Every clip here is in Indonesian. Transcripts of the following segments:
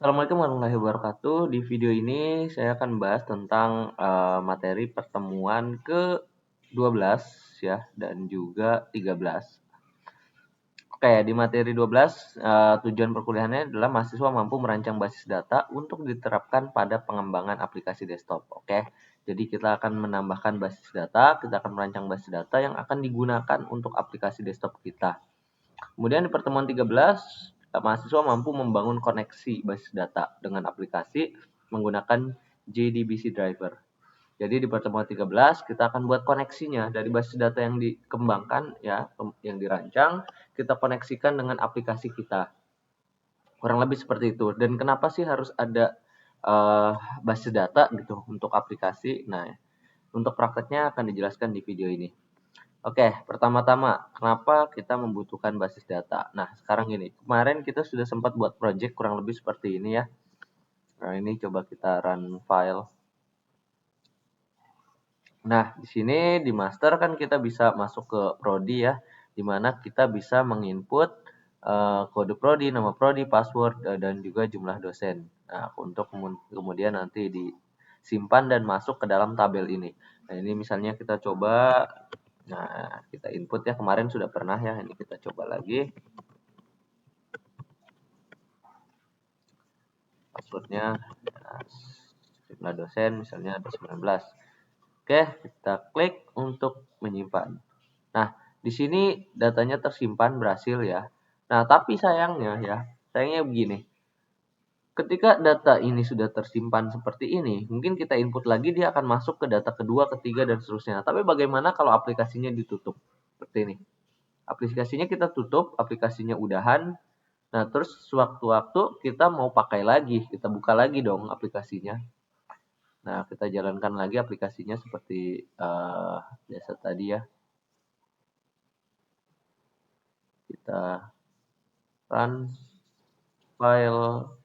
Assalamualaikum warahmatullahi wabarakatuh. Di video ini saya akan bahas tentang materi pertemuan ke-12 ya dan juga 13. Oke, di materi 12 tujuan perkuliahannya adalah mahasiswa mampu merancang basis data untuk diterapkan pada pengembangan aplikasi desktop. Oke. Jadi kita akan menambahkan basis data, kita akan merancang basis data yang akan digunakan untuk aplikasi desktop kita. Kemudian di pertemuan 13, mahasiswa mampu membangun koneksi basis data dengan aplikasi menggunakan JDBC driver. Jadi di pertemuan 13 kita akan buat koneksinya dari basis data yang dikembangkan ya, yang dirancang, kita koneksikan dengan aplikasi kita. Kurang lebih seperti itu. Dan kenapa sih harus ada basis data gitu untuk aplikasi? Nah, untuk prakteknya akan dijelaskan di video ini. Oke, pertama-tama, kenapa kita membutuhkan basis data? Nah, sekarang gini, kemarin kita sudah sempat buat project kurang lebih seperti ini ya. Nah, ini coba kita run file. Nah, di sini di master kan kita bisa masuk ke prodi ya, di mana kita bisa menginput kode prodi, nama prodi, password, dan juga jumlah dosen. Nah, untuk kemudian nanti disimpan dan masuk ke dalam tabel ini. Nah, ini misalnya kita coba, nah kita input ya, kemarin sudah pernah ya, ini kita coba lagi. Passwordnya, nah, jumlah dosen misalnya ada 19. Oke, kita klik untuk menyimpan. Nah, di sini datanya tersimpan berhasil ya. Nah, tapi sayangnya begini. Ketika data ini sudah tersimpan seperti ini, mungkin kita input lagi dia akan masuk ke data kedua, ketiga, dan seterusnya. Tapi bagaimana kalau aplikasinya ditutup? Seperti ini. Aplikasinya kita tutup, aplikasinya udahan. Nah, terus sewaktu-waktu kita mau pakai lagi, kita buka lagi dong aplikasinya. Nah, kita jalankan lagi aplikasinya seperti biasa tadi ya. Kita run file.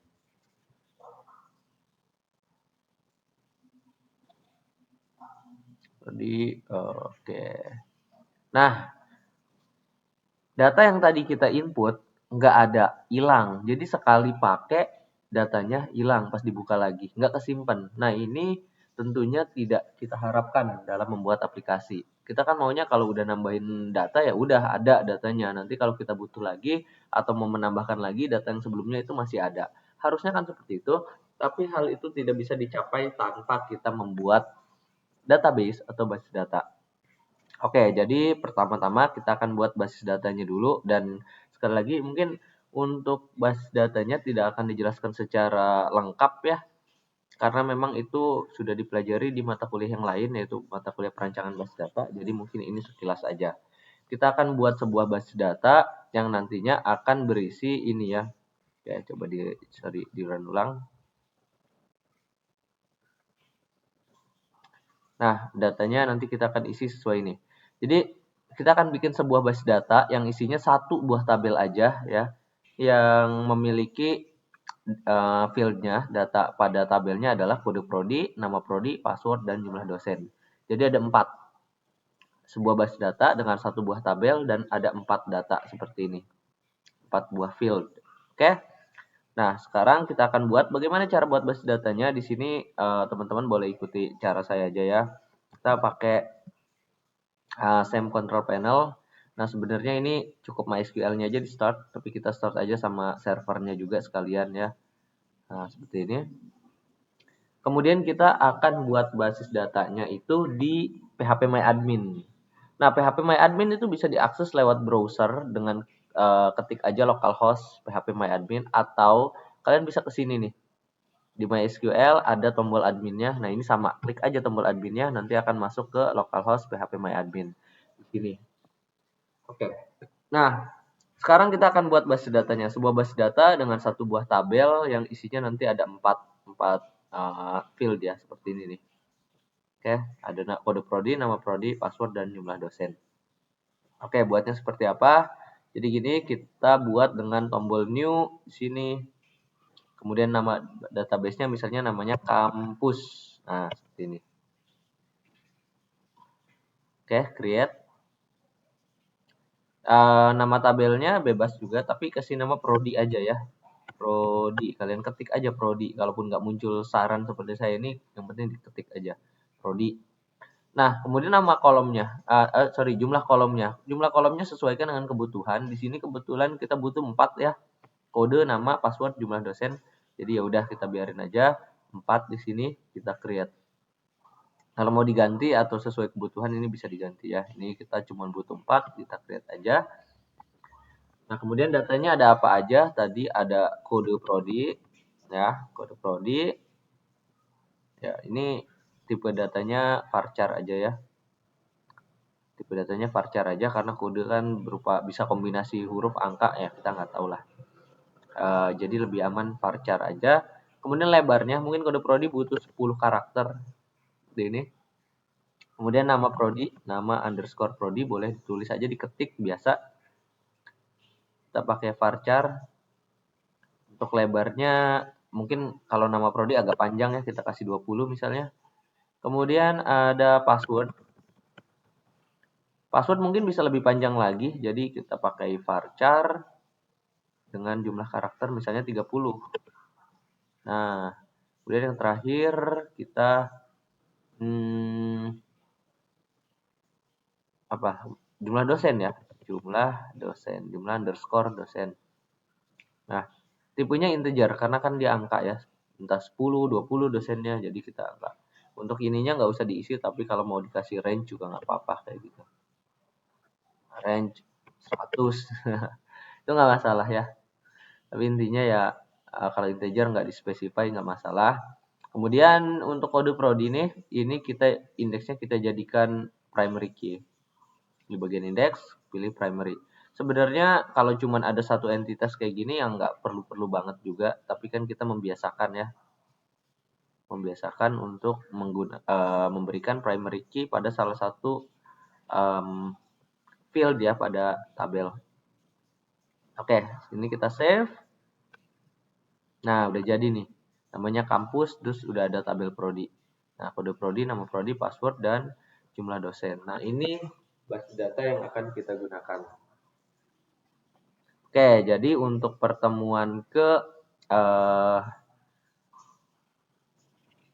Jadi, oke. Nah, data yang tadi kita input nggak ada, hilang. Jadi sekali pakai datanya hilang pas dibuka lagi, nggak kesimpan. Nah, ini tentunya tidak kita harapkan dalam membuat aplikasi. Kita kan maunya kalau udah nambahin data ya udah ada datanya. Nanti kalau kita butuh lagi atau mau menambahkan lagi data yang sebelumnya itu masih ada. Harusnya kan seperti itu, tapi hal itu tidak bisa dicapai tanpa kita membuat database atau basis data. Oke, jadi pertama-tama kita akan buat basis datanya dulu dan sekali lagi mungkin untuk basis datanya tidak akan dijelaskan secara lengkap ya, karena memang itu sudah dipelajari di mata kuliah yang lain yaitu mata kuliah perancangan basis data. Jadi mungkin ini sekilas aja. Kita akan buat sebuah basis data yang nantinya akan berisi ini ya. Ya, coba di run ulang. Nah, datanya nanti kita akan isi sesuai ini. Jadi, kita akan bikin sebuah basis data yang isinya satu buah tabel aja ya, yang memiliki fieldnya, data pada tabelnya adalah kode prodi, nama prodi, password, dan jumlah dosen. Jadi ada 4. Sebuah basis data dengan satu buah tabel dan ada 4 data seperti ini. 4 buah field. Oke. Nah, sekarang kita akan buat bagaimana cara buat basis datanya. Di sini teman-teman boleh ikuti cara saya aja ya. Kita pakai SAM control panel. Nah, sebenarnya ini cukup MySQL-nya aja di start, tapi kita start aja sama servernya juga sekalian ya. Nah, seperti ini. Kemudian kita akan buat basis datanya itu di phpMyAdmin. Nah, phpMyAdmin itu bisa diakses lewat browser dengan ketik aja localhost phpMyAdmin atau kalian bisa ke sini nih. Di MySQL ada tombol adminnya. Nah, ini sama. Klik aja tombol adminnya, nanti akan masuk ke localhost phpMyAdmin. Di sini. Oke. Nah, sekarang kita akan buat basis datanya. Sebuah basis data dengan satu buah tabel yang isinya nanti ada 4 field ya, seperti ini nih. Oke, ada kode prodi, nama prodi, password, dan jumlah dosen. Oke, buatnya seperti apa? Jadi gini, kita buat dengan tombol new di sini. Kemudian nama database-nya misalnya namanya kampus. Nah, seperti ini. Oke, create. Nama tabelnya bebas juga, tapi kasih nama prodi aja ya. Prodi, kalian ketik aja prodi, kalaupun nggak muncul saran seperti saya ini, yang penting diketik aja prodi. Nah, kemudian nama kolomnya, jumlah kolomnya. Jumlah kolomnya sesuaikan dengan kebutuhan. Di sini kebetulan kita butuh 4 ya. Kode, nama, password, jumlah dosen. Jadi ya udah kita biarin aja 4 di sini kita create. Kalau mau diganti atau sesuai kebutuhan ini bisa diganti ya. Ini kita cuma butuh 4, kita create aja. Nah, kemudian datanya ada apa aja? Tadi ada kode prodi ya, kode prodi. Ya, ini tipe datanya varchar aja ya. Tipe datanya varchar aja karena kode kan berupa bisa kombinasi huruf angka ya, kita nggak tahu lah. Jadi lebih aman varchar aja. Kemudian lebarnya mungkin kode prodi butuh 10 karakter di ini. Kemudian nama prodi, nama underscore prodi boleh ditulis aja, diketik biasa. Kita pakai varchar. Untuk lebarnya mungkin kalau nama prodi agak panjang ya, kita kasih 20 misalnya. Kemudian ada password. Password mungkin bisa lebih panjang lagi, jadi kita pakai varchar dengan jumlah karakter misalnya 30. Nah, kemudian yang terakhir kita jumlah dosen ya, jumlah underscore dosen. Nah, tipenya integer karena kan dia angka ya, entah 10, 20 dosennya, jadi kita angka. Untuk ininya nggak usah diisi, tapi kalau mau dikasih range juga nggak apa-apa kayak gitu. Range 100 itu nggak masalah ya. Tapi intinya ya kalau integer nggak dispesify nggak masalah. Kemudian untuk kode prodi ini kita indeksnya kita jadikan primary key. Di bagian indeks pilih primary. Sebenarnya kalau cuman ada satu entitas kayak gini yang nggak perlu banget juga, tapi kan kita membiasakan ya. Membiasakan untuk memberikan primary key pada salah satu field ya pada tabel. Oke, ini kita save. Nah, udah jadi nih. Namanya kampus, terus udah ada tabel prodi. Nah, kode prodi, nama prodi, password, dan jumlah dosen. Nah, ini basis data yang akan kita gunakan. Oke, jadi untuk pertemuan ke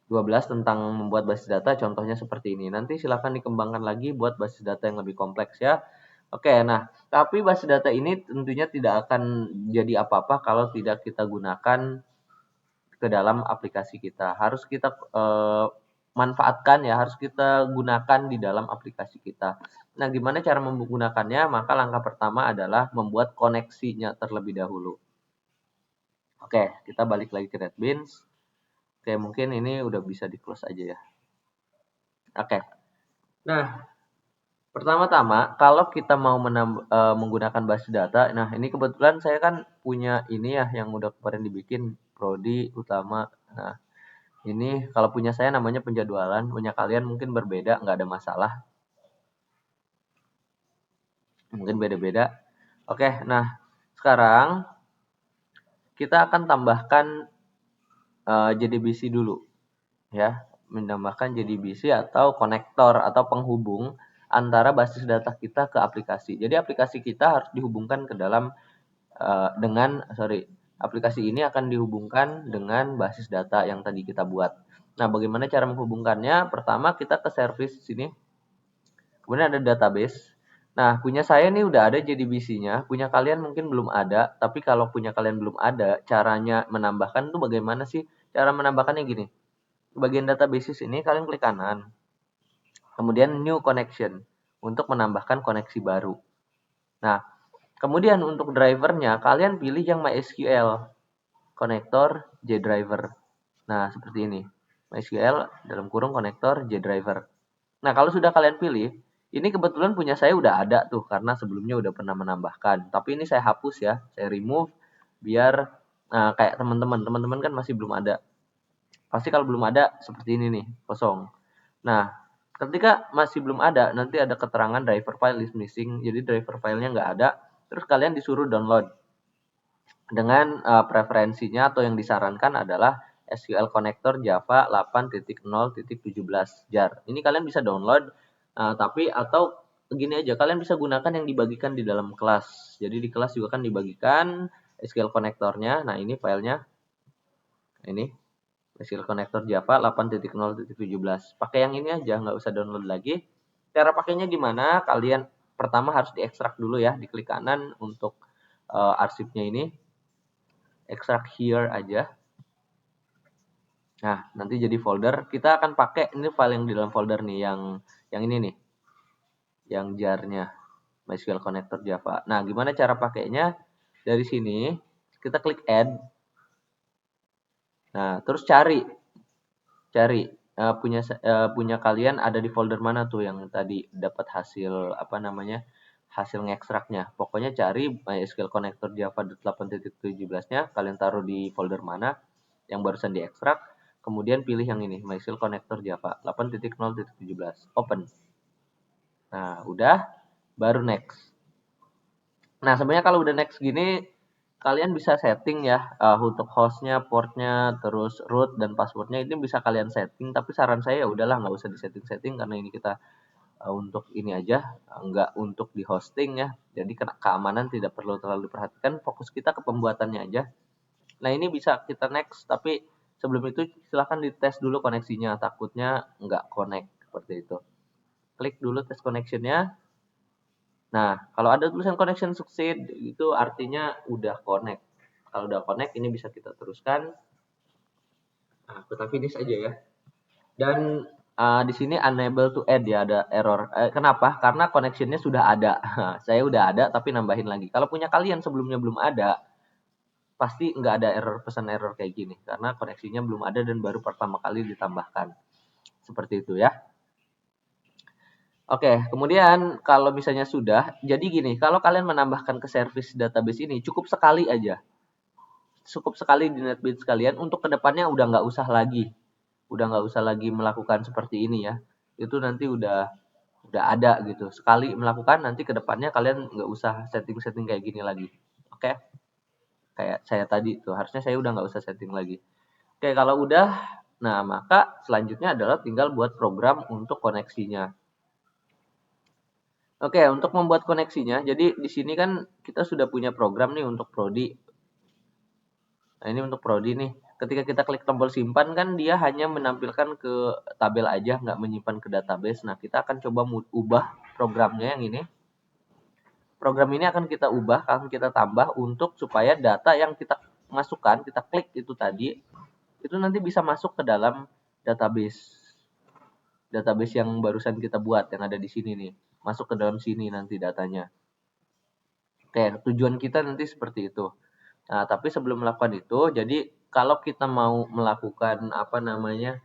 12 tentang membuat basis data, contohnya seperti ini. Nanti silakan dikembangkan lagi buat basis data yang lebih kompleks ya. Oke, nah, tapi basis data ini tentunya tidak akan jadi apa-apa kalau tidak kita gunakan ke dalam aplikasi kita. Harus kita manfaatkan ya, harus kita gunakan di dalam aplikasi kita. Nah, gimana cara menggunakannya? Maka langkah pertama adalah membuat koneksinya terlebih dahulu. Oke, kita balik lagi ke NetBeans. Oke, mungkin ini udah bisa di close aja ya. Oke. Nah, pertama-tama kalau kita mau menggunakan basis data, nah ini kebetulan saya kan punya ini ya yang udah kemarin dibikin prodi utama. Nah, ini kalau punya saya namanya penjadwalan, punya kalian mungkin berbeda, nggak ada masalah. Mungkin beda-beda. Oke, nah sekarang kita akan tambahkan JDBC dulu. Ya, menambahkan JDBC atau konektor atau penghubung antara basis data kita ke aplikasi. Jadi aplikasi kita harus dihubungkan ke dalam aplikasi ini akan dihubungkan dengan basis data yang tadi kita buat. Nah, bagaimana cara menghubungkannya? Pertama kita ke service sini. Kemudian ada database. Nah, punya saya nih udah ada JDBC-nya, punya kalian mungkin belum ada, tapi kalau punya kalian belum ada, caranya menambahkan itu bagaimana sih? Cara menambahkannya gini. Bagian database ini kalian klik kanan. Kemudian new connection untuk menambahkan koneksi baru. Nah, kemudian untuk drivernya kalian pilih yang MySQL konektor JDriver. Nah, seperti ini. MySQL dalam kurung konektor JDriver. Nah, kalau sudah kalian pilih, ini kebetulan punya saya udah ada tuh karena sebelumnya udah pernah menambahkan. Tapi ini saya hapus ya, saya remove biar kayak teman-teman kan masih belum ada. Pasti kalau belum ada seperti ini nih, kosong. Nah, ketika masih belum ada, nanti ada keterangan driver file is missing. Jadi driver filenya nggak ada. Terus kalian disuruh download. Dengan preferensinya atau yang disarankan adalah SQL Connector Java 8.0.17 jar. Ini kalian bisa download, tapi atau gini aja, kalian bisa gunakan yang dibagikan di dalam kelas. Jadi di kelas juga kan dibagikan SQL konektornya. Nah, ini filenya. Ini SQL konektor Java 8.0.17. Pakai yang ini aja, nggak usah download lagi. Cara pakainya gimana? Kalian pertama harus diekstrak dulu ya, diklik kanan untuk arsipnya ini. Ekstrak here aja. Nah, nanti jadi folder. Kita akan pakai ini file yang di dalam folder nih, yang ini nih. Yang jar-nya MySQL Connector Java. Nah, gimana cara pakainya? Dari sini kita klik add. Nah, terus cari punya kalian ada di folder mana tuh yang tadi dapat hasil apa namanya? Hasil ngekstraknya. Pokoknya cari MySQL Connector Java 8.17-nya, kalian taruh di folder mana yang barusan diekstrak, kemudian pilih yang ini, MySQL Connector Java 8.0.17. Open. Nah, udah, baru next. Nah, sebenarnya kalau udah next gini, kalian bisa setting ya untuk hostnya, portnya, terus root dan passwordnya ini bisa kalian setting. Tapi saran saya ya udahlah nggak usah disetting-setting karena ini kita untuk ini aja, nggak untuk di hosting ya. Jadi keamanan tidak perlu terlalu diperhatikan. Fokus kita ke pembuatannya aja. Nah, ini bisa kita next, tapi sebelum itu silahkan dites dulu koneksinya. Takutnya nggak connect seperti itu. Klik dulu tes connectionnya. Nah, kalau ada tulisan connection succeed, itu artinya udah connect. Kalau udah connect, ini bisa kita teruskan. Nah, kita finish aja ya. Dan di sini unable to add ya, ada error. Kenapa? Karena connectionnya sudah ada. Saya udah ada, tapi nambahin lagi. Kalau punya kalian sebelumnya belum ada, pasti nggak ada error, pesan error kayak gini. Karena koneksinya belum ada dan baru pertama kali ditambahkan. Seperti itu ya. Oke, kemudian kalau misalnya sudah, jadi gini, kalau kalian menambahkan ke service database ini cukup sekali aja. Cukup sekali di NetBeans kalian, untuk kedepannya udah nggak usah lagi. Udah nggak usah lagi melakukan seperti ini ya. Itu nanti udah ada gitu. Sekali melakukan, nanti kedepannya kalian nggak usah setting-setting kayak gini lagi. Oke? Kayak saya tadi tuh, harusnya saya udah nggak usah setting lagi. Oke, kalau udah, nah maka selanjutnya adalah tinggal buat program untuk koneksinya. Oke, untuk membuat koneksinya, jadi di sini kan kita sudah punya program nih untuk prodi. Nah, ini untuk prodi nih. Ketika kita klik tombol simpan kan dia hanya menampilkan ke tabel aja, nggak menyimpan ke database. Nah, kita akan coba ubah programnya yang ini. Program ini akan kita ubah, akan kita tambah untuk supaya data yang kita masukkan, kita klik itu tadi, itu nanti bisa masuk ke dalam database. Database yang barusan kita buat, yang ada di sini nih. Masuk ke dalam sini nanti datanya. Oke, tujuan kita nanti seperti itu. Nah, tapi sebelum melakukan itu, jadi kalau kita mau melakukan apa namanya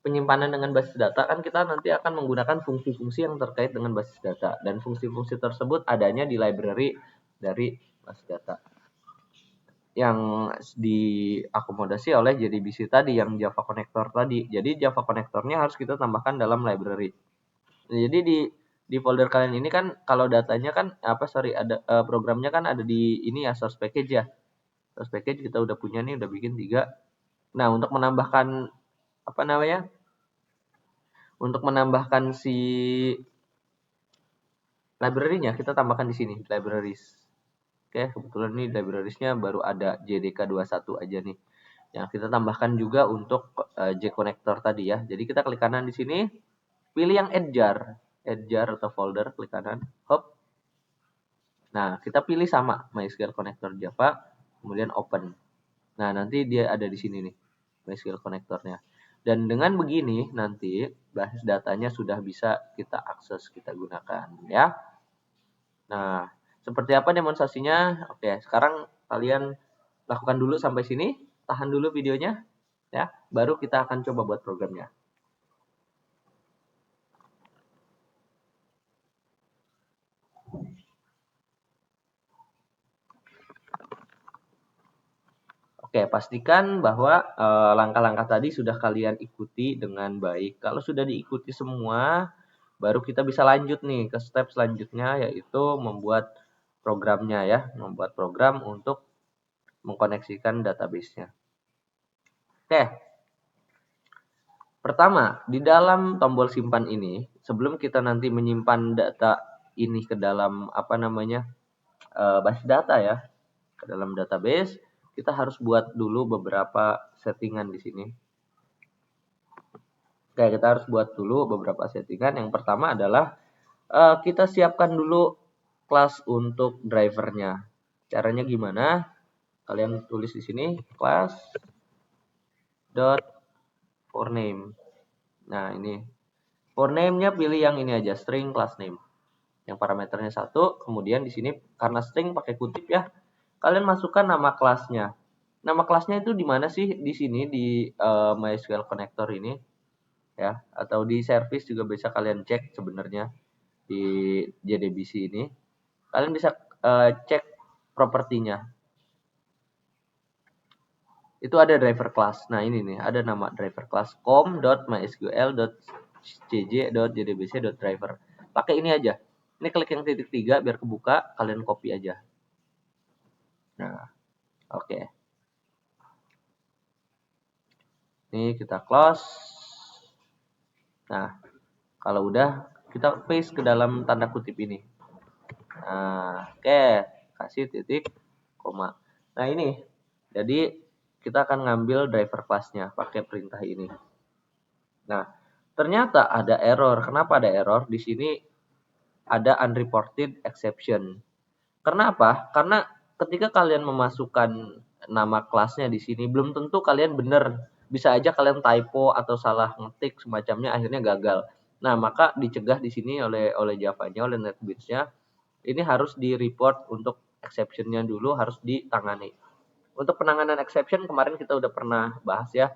penyimpanan dengan basis data, kan kita nanti akan menggunakan fungsi-fungsi yang terkait dengan basis data, dan fungsi-fungsi tersebut adanya di library dari basis data yang diakomodasi oleh JDBC tadi, yang Java Connector tadi. Jadi Java Connectornya harus kita tambahkan dalam library. Jadi di folder kalian ini kan kalau datanya kan ada programnya kan ada di ini ya, source package ya. Source package kita udah punya nih, udah bikin 3. Nah, untuk menambahkan apa namanya? Untuk menambahkan si library-nya kita tambahkan di sini, libraries. Oke, kebetulan nih libraries-nya baru ada JDK21 aja nih. Yang kita tambahkan juga untuk JConnector tadi ya. Jadi kita klik kanan di sini, pilih yang add jar atau folder, klik kanan, hop. Nah, kita pilih sama MySQL Connector Java, kemudian open. Nah, nanti dia ada di sini nih, MySQL Connector-nya. Dan dengan begini nanti basis datanya sudah bisa kita akses, kita gunakan ya. Nah, seperti apa demonstrasinya? Oke, sekarang kalian lakukan dulu sampai sini, tahan dulu videonya ya, baru kita akan coba buat programnya. Oke, pastikan bahwa langkah-langkah tadi sudah kalian ikuti dengan baik. Kalau sudah diikuti semua, baru kita bisa lanjut nih ke step selanjutnya, yaitu membuat programnya ya, membuat program untuk mengkoneksikan database-nya. Oke. Pertama, di dalam tombol simpan ini, sebelum kita nanti menyimpan data ini ke dalam apa namanya? basis data ya, ke dalam database, kita harus buat dulu beberapa settingan di sini. Oke, kita harus buat dulu beberapa settingan. Yang pertama adalah kita siapkan dulu kelas untuk drivernya. Caranya gimana? Kalian tulis di sini class dot for name. Nah, ini for name-nya pilih yang ini aja, string class name. Yang parameternya 1, kemudian di sini karena string pakai kutip ya, kalian masukkan nama kelasnya. Nama kelasnya itu di mana sih? Di sini di MySQL Connector ini ya, atau di service juga bisa kalian cek sebenarnya di JDBC ini. Kalian bisa cek propertinya. Itu ada driver class. Nah, ini nih, ada nama driver class com.mysql.cj.jdbc.driver. Pakai ini aja. Ini klik yang titik 3 biar kebuka, kalian copy aja. Nah, oke. Ini kita close. Nah, kalau udah, kita paste ke dalam tanda kutip ini. Nah, oke. Kasih titik, koma. Nah, ini. Jadi, kita akan ngambil driver class-nya pakai perintah ini. Nah, ternyata ada error. Kenapa ada error? Di sini ada unreported exception. Kenapa? Karena ketika kalian memasukkan nama kelasnya di sini, belum tentu kalian benar. Bisa aja kalian typo atau salah ngetik semacamnya, akhirnya gagal. Nah, maka dicegah di sini oleh Java-nya, oleh NetBeans-nya. Ini harus di-report untuk exception-nya dulu, harus ditangani. Untuk penanganan exception kemarin kita udah pernah bahas ya,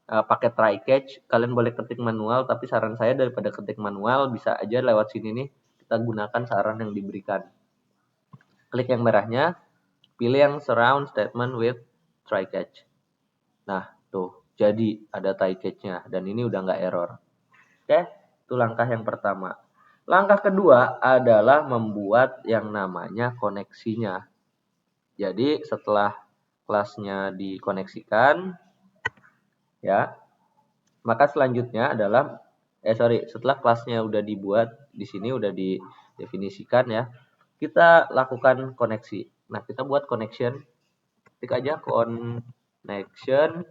pakai try catch. Kalian boleh ketik manual, tapi saran saya daripada ketik manual bisa aja lewat sini nih kita gunakan saran yang diberikan. Klik yang merahnya, pilih yang surround statement with try catch. Nah, tuh jadi ada try catch-nya dan ini udah nggak error. Oke, itu langkah yang pertama. Langkah kedua adalah membuat yang namanya koneksinya. Jadi setelah kelasnya dikoneksikan, ya, maka selanjutnya adalah setelah kelasnya udah dibuat, di sini udah didefinisikan ya, kita lakukan koneksi. Nah, kita buat connection, ketik aja connection,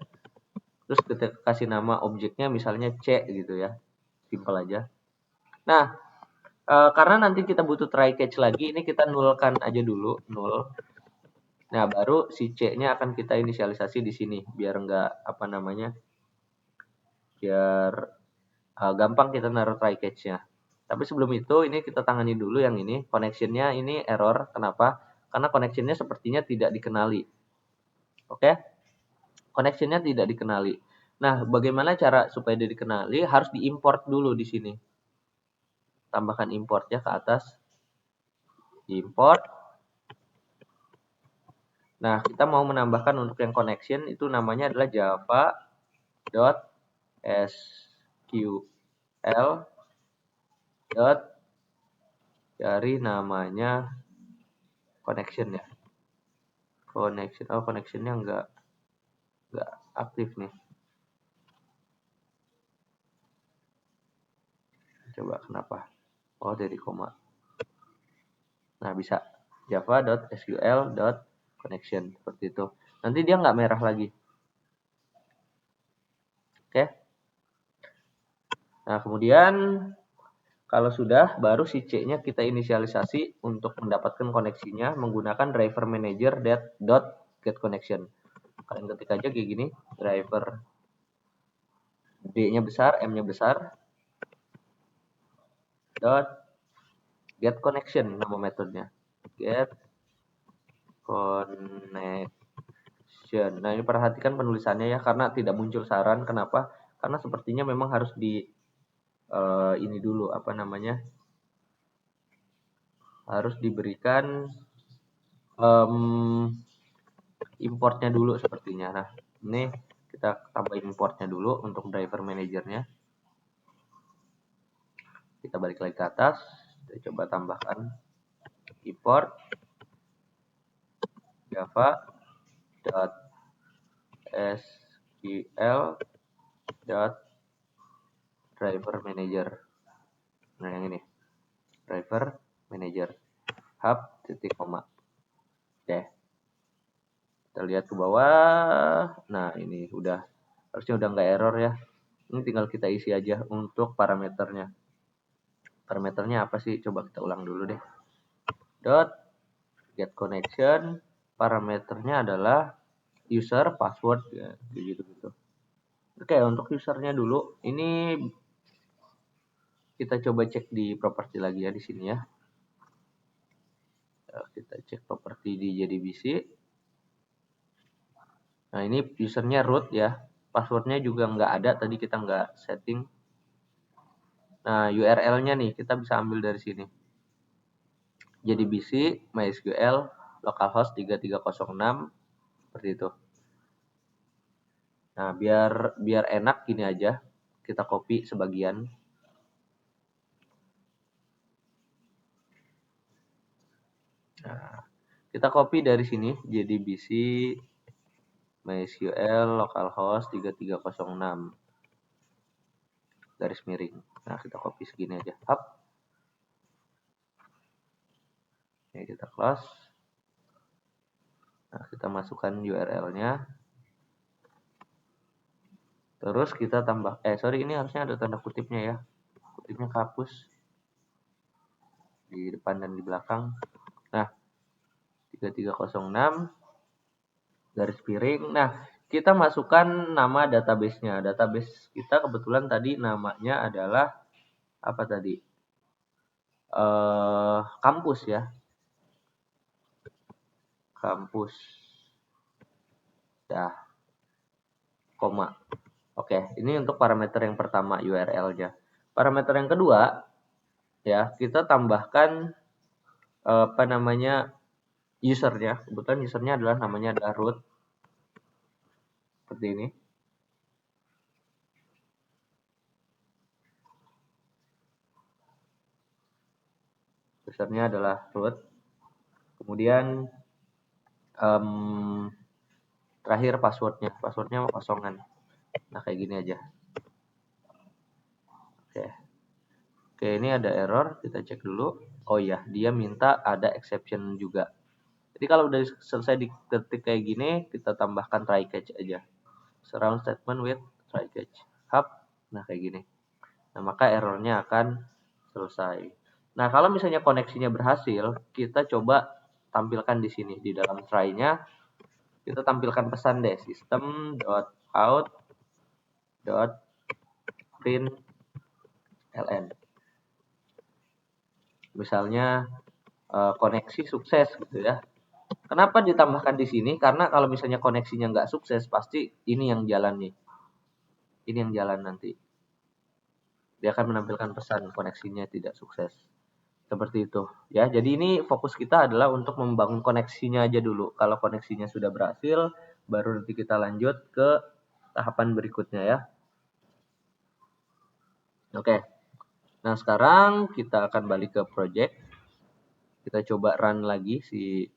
terus kita kasih nama objeknya misalnya C gitu ya, simple aja. Nah, karena nanti kita butuh try catch lagi, ini kita nulkan aja dulu, null. Nah, baru si C-nya akan kita inisialisasi di sini, biar enggak biar gampang kita naruh try catch-nya. Tapi sebelum itu, ini kita tangani dulu yang ini, connection-nya ini error. Kenapa? Karena connection-nya sepertinya tidak dikenali. Oke? Connection-nya tidak dikenali. Nah, bagaimana cara supaya dia dikenali? Harus diimport dulu di sini. Tambahkan import ya ke atas. Import. Nah, kita mau menambahkan untuk yang connection itu namanya adalah java.sql dari namanya connection ya. Connectionnya enggak aktif nih. Coba kenapa? Oh, dari koma. Nah, bisa java.sql.connection seperti itu. Nanti dia nggak merah lagi. Oke. Nah, kemudian kalau sudah, baru si C-nya kita inisialisasi untuk mendapatkan koneksinya menggunakan driver manager get connection. Kalian ketik aja kayak gini, driver D-nya besar, M-nya besar, get connection nama metodenya. Get connection. Nah, ini perhatikan penulisannya ya, karena tidak muncul saran. Kenapa? Karena sepertinya memang harus di ini dulu harus diberikan importnya dulu sepertinya. Nah, ini kita tambahin importnya dulu untuk driver manajernya. Kita balik lagi ke atas, kita coba tambahkan import java.sql.driver manager. Nah, yang ini driver manager hub titik koma. Oke. Kita lihat ke bawah. Nah, ini harusnya udah nggak error ya. Ini tinggal kita isi aja untuk parameternya. Parameternya apa sih? Coba kita ulang dulu deh. Dot get connection. Parameternya adalah user, password ya, gitu-gitu. Oke, untuk usernya dulu. Ini kita coba cek di properti lagi ya di sini ya. Kita cek properti di JDBC. Nah, ini usernya root ya. Passwordnya juga nggak ada, tadi kita nggak setting. Nah, URL-nya nih, kita bisa ambil dari sini. JDBC, MySQL, localhost 3306, seperti itu. Nah, biar enak gini aja, kita copy sebagian. Nah, kita copy dari sini, JDBC, MySQL, localhost 3306. Garis miring. Nah, kita copy segini aja. Hap. Ini kita close. Nah, kita masukkan URL-nya. Terus kita tambah, ini harusnya ada tanda kutipnya ya. Kutipnya kehapus. Di depan dan di belakang. Nah, 3306 garis miring. Nah, kita masukkan nama database-nya. Database kita kebetulan tadi namanya adalah apa tadi? Kampus ya. Kampus. Ya. Koma. Oke, ini untuk parameter yang pertama URL-nya. Parameter yang kedua ya, kita tambahkan usernya. Kebetulan usernya adalah namanya adalah root. Seperti ini. Usernya adalah root. Kemudian terakhir passwordnya kosongan. Nah, kayak gini aja. Oke, ini ada error, kita cek dulu. Oh iya, dia minta ada exception juga. Jadi kalau udah selesai diketik kayak gini, kita tambahkan try catch aja. Surround statement with try catch. Hub. Nah, kayak gini. Nah, maka errornya akan selesai. Nah, kalau misalnya koneksinya berhasil, kita coba tampilkan di sini. Di dalam try-nya, kita tampilkan pesan deh. System.out.println. Misalnya koneksi sukses gitu ya. Kenapa ditambahkan di sini? Karena kalau misalnya koneksinya nggak sukses, pasti ini yang jalan nih. Ini yang jalan nanti. Dia akan menampilkan pesan koneksinya tidak sukses. Seperti itu. Ya, jadi ini fokus kita adalah untuk membangun koneksinya aja dulu. Kalau koneksinya sudah berhasil, baru nanti kita lanjut ke tahapan berikutnya ya. Oke. Nah, sekarang kita akan balik ke project. Kita coba run lagi si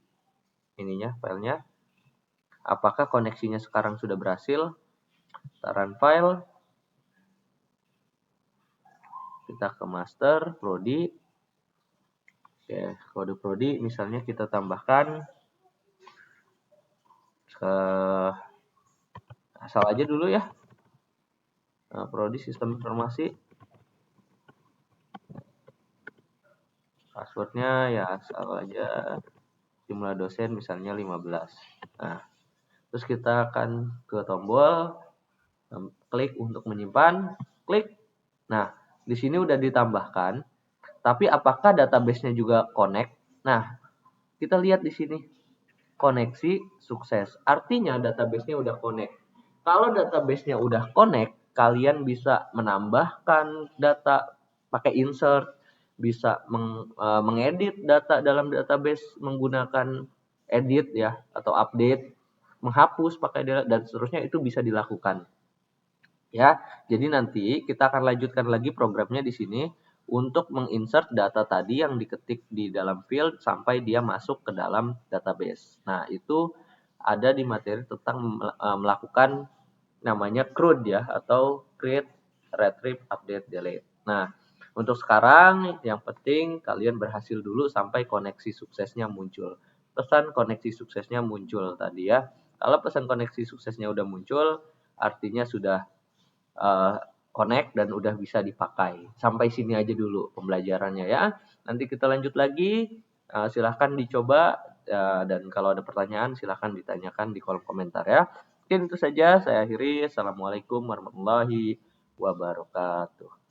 filenya. Apakah koneksinya sekarang sudah berhasil? Kita run file. Kita ke master, prodi. Oke, kode prodi misalnya kita tambahkan ke asal aja dulu ya. Nah, prodi sistem informasi. Passwordnya ya asal aja. Jumlah dosen misalnya 15. Nah, terus kita akan ke tombol, klik untuk menyimpan, klik. Nah, di sini udah ditambahkan. Tapi apakah database-nya juga connect? Nah, kita lihat di sini. Koneksi sukses. Artinya database-nya udah connect. Kalau database-nya udah connect, kalian bisa menambahkan data pakai insert, bisa mengedit data dalam database menggunakan edit ya atau update, menghapus pakai dan seterusnya itu bisa dilakukan. Ya, jadi nanti kita akan lanjutkan lagi programnya di sini untuk menginsert data tadi yang diketik di dalam field sampai dia masuk ke dalam database. Nah, itu ada di materi tentang melakukan namanya CRUD ya, atau create, retrieve, update, delete. Nah, untuk sekarang yang penting kalian berhasil dulu sampai koneksi suksesnya muncul. pesan koneksi suksesnya muncul tadi ya. Kalau pesan koneksi suksesnya udah muncul, artinya sudah uh, connect dan udah bisa dipakai. Sampai sini aja dulu pembelajarannya ya. Nanti kita lanjut lagi. Silahkan dicoba dan kalau ada pertanyaan silahkan ditanyakan di kolom komentar ya. Mungkin itu saja saya akhiri. Assalamualaikum warahmatullahi wabarakatuh.